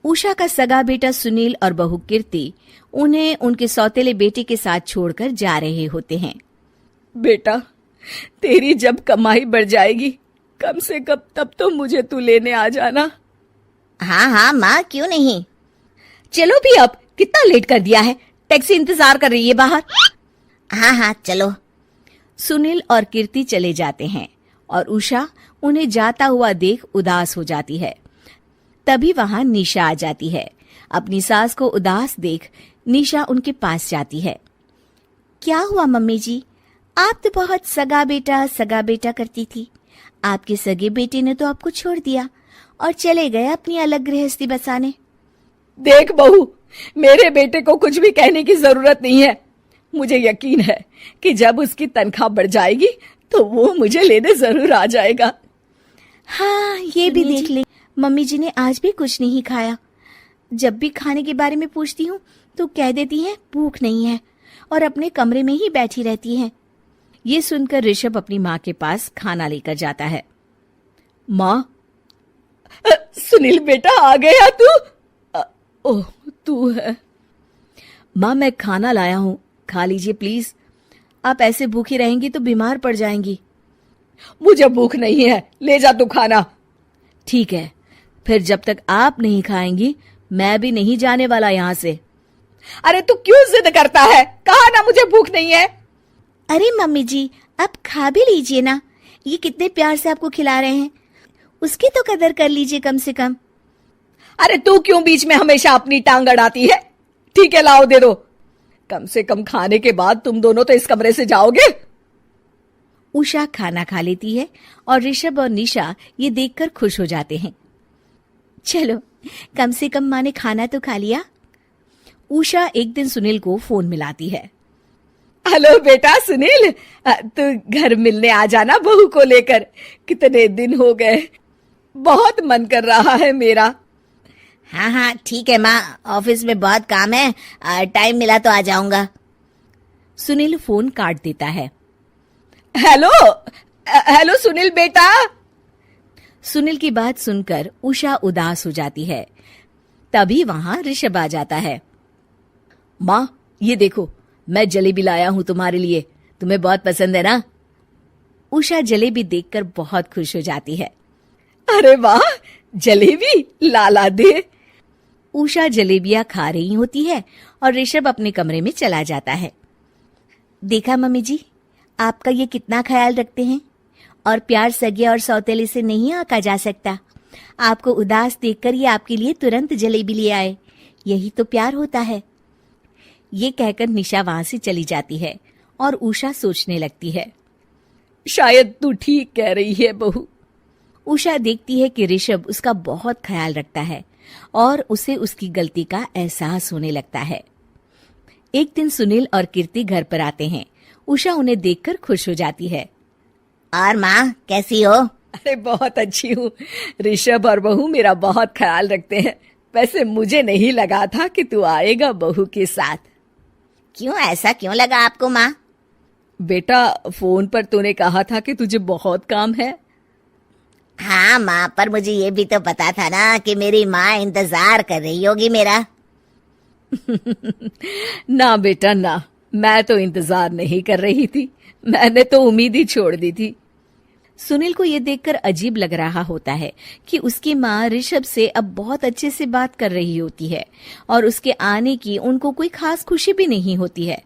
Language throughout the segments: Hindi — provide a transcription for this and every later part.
उषा का सगा बेटा सुनील और बहू कीर्ति उन्हें उनके सौतेले बेटे के साथ छोड़कर जा रहे होते हैं। बेटा, तेरी जब कमाई बढ़ जाएगी कम से कम तब तो मुझे तू लेने आ जाना। हाँ हाँ माँ, क्यों नहीं। चलो भी, अब कितना लेट कर दिया है, टैक्सी इंतजार कर रही है बाहर। हाँ हाँ चलो। सुनील और कीर्ति चले जाते हैं और उषा उन्हें जाता हुआ देख उदास हो जाती है। तभी वहां निशा आ जाती है। अपनी सास को उदास देख निशा उनके पास जाती है। क्या हुआ मम्मी जी, आप तो बहुत सगा बेटा करती थी। आपके सगे बेटे ने तो आपको छोड़ दिया और चले गए अपनी अलग गृहस्थी बसाने। देख बहू, मेरे बेटे को कुछ भी कहने की जरूरत नहीं है। मुझे यकीन है कि जब उसकी तनख्वाह बढ़ जाएगी तो वो मुझे लेने जरूर आ जाएगा। हाँ, ये भी देख ले, मम्मी जी ने आज भी कुछ नहीं खाया। जब भी खाने के बारे में पूछती हूँ तो कह देती हैं भूख नहीं है और अपने कमरे में ही बैठी रहती हैं। ये सुनकर ऋषभ अपनी माँ के पास खाना लेकर जाता है। माँ, सुनील बेटा आ गया तू? ओह, तू है। माँ, मैं खाना लाया हूँ, खा लीजिए प्लीज। आप ऐसे भूखी रहेंगी तो बीमार पड़ जाएंगी। मुझे भूख नहीं है, ले जा तू खाना। ठीक है, फिर जब तक आप नहीं खाएंगी मैं भी नहीं जाने वाला यहाँ से। अरे तू क्यों जिद करता है? कहा ना मुझे भूख नहीं है। अरे मम्मी जी, आप खा भी लीजिए ना, ये कितने प्यार से आपको खिला रहे हैं, उसकी तो कदर कर लीजिए कम से कम। अरे तू क्यों बीच में हमेशा अपनी टांग अड़ाती है? ठीक है, लाओ दे दो। कम से कम खाने के बाद तुम दोनों तो इस कमरे से जाओगे। उषा खाना खा लेती है और ऋषभ और निशा ये देखकर खुश हो जाते हैं। चलो, कम से कम माँ ने खाना तो खा लिया। उषा एक दिन सुनील को फोन मिलाती है। हेलो बेटा सुनील, तू घर मिलने आ जाना बहू को लेकर। कितने दिन हो गए, बहुत मन कर रहा है मेरा। हाँ हाँ ठीक है माँ, ऑफिस में बहुत काम है, टाइम मिला तो आ जाऊंगा। सुनील फोन काट देता है। हेलो सुनील बेटा। सुनील की बात सुनकर उषा उदास हो जाती है। तभी वहां ऋषभ आ जाता है। माँ, ये देखो, मैं जलेबी लाया हूं तुम्हारे लिए, तुम्हें बहुत पसंद है ना? उषा जलेबी देखकर बहुत खुश हो जाती है। अरे वाह, जलेबी ला दे। उषा जलेबियां खा रही होती है और ऋषभ अपने कमरे में चला जाता है। देखा मम्मी जी, आपका ये कितना ख्याल रखते हैं, और प्यार सगे और सौतेले से नहीं आका जा सकता। आपको उदास देखकर ये आपके लिए तुरंत जलेबी ले आए, यही तो प्यार होता है। ये कहकर निशा वहां से चली जाती है और उषा सोचने लगती है, शायद तू ठीक कह रही है बहू। उषा देखती है कि ऋषभ उसका बहुत ख्याल रखता है और उसे उसकी गलती का एहसास होने लगता है। एक दिन सुनील और कीर्ति घर पर आते हैं। उषा उन्हें देखकर खुश हो जाती है। और माँ कैसी हो? अरे बहुत अच्छी हूँ। ऋषभ और बहू मेरा बहुत ख्याल रखते हैं। वैसे मुझे नहीं लगा था कि तू आएगा बहू के साथ। क्यों, ऐसा क्यों लगा आपको माँ? बेटा, फोन पर तूने कहा था कि तुझे बहुत काम है। हाँ माँ, पर मुझे ये भी तो पता था ना कि मेरी माँ इंतजार कर रही होगी मेरा। ना बेटा ना, मैं तो इंतजार नहीं कर रही थी, मैंने तो उम्मीद ही छोड़ दी थी। सुनील को ये देखकर अजीब लग रहा होता है कि उसकी माँ ऋषभ से अब बहुत अच्छे से बात कर रही होती है और उसके आने की उनको कोई खास खुशी भी नहीं होती है।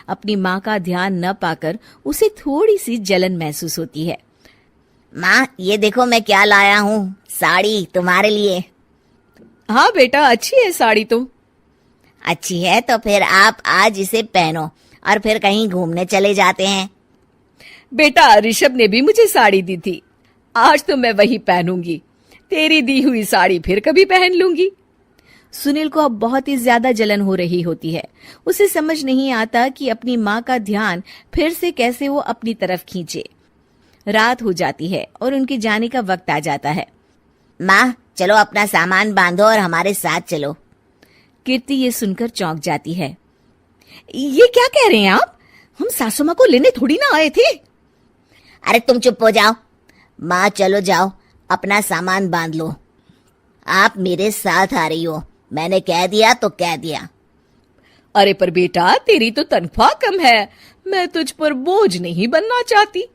अपनी माँ का ध्यान न पाकर उसे थोड़ी सी जलन महसूस होती है। माँ, ये देखो मैं क्या लाया हूँ, साड़ी तुम्हारे लिए। हाँ बेटा, अच्छी है साड़ी तो। अच्छी है तो फिर आप आज इसे पहनो और फिर कहीं घूमने चले जाते हैं। बेटा, ऋषभ ने भी मुझे साड़ी दी थी, आज तो मैं वही पहनूंगी। तेरी दी हुई साड़ी फिर कभी पहन लूंगी। सुनील को अब बहुत ही ज्यादा जलन हो रही होती है। उसे समझ नहीं आता कि अपनी माँ का ध्यान फिर से कैसे वो अपनी तरफ खींचे। रात हो जाती है और उनके जाने का वक्त आ जाता है। माँ, चलो अपना सामान बांधो और हमारे साथ चलो। कीर्ति ये सुनकर चौंक जाती है। ये क्या कह रहे हैं आप? हम सासू माँ को लेने थोड़ी ना आए थे। अरे तुम चुप हो जाओ। माँ चलो जाओ, अपना सामान बांध लो। आप मेरे साथ आ रही हो, मैंने कह दिया तो कह दिया। अरे पर बेटा, तेरी तो तनख्वाह कम है, मैं तुझ पर बोझ नहीं बनना चाहती।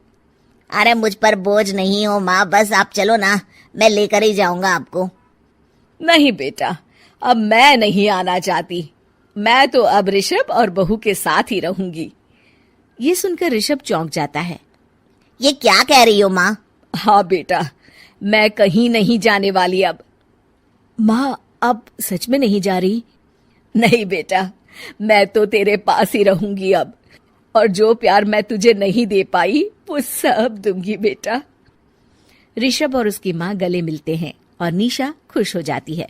अरे मुझ पर बोझ नहीं हो माँ, बस आप चलो ना, मैं लेकर ही जाऊंगा आपको। नहीं बेटा, अब मैं नहीं आना चाहती, मैं तो अब ऋषभ और बहू के साथ ही रहूंगी। ये सुनकर ऋषभ चौंक जाता है। ये क्या कह रही हो माँ? हाँ बेटा, मैं कहीं नहीं जाने वाली अब। माँ, अब सच में नहीं जा रही? नहीं बेटा, मैं तो तेरे पास ही रहूंगी अब, और जो प्यार मैं तुझे नहीं दे पाई वो सब दूंगी बेटा। ऋषभ और उसकी माँ गले मिलते हैं और निशा खुश हो जाती है।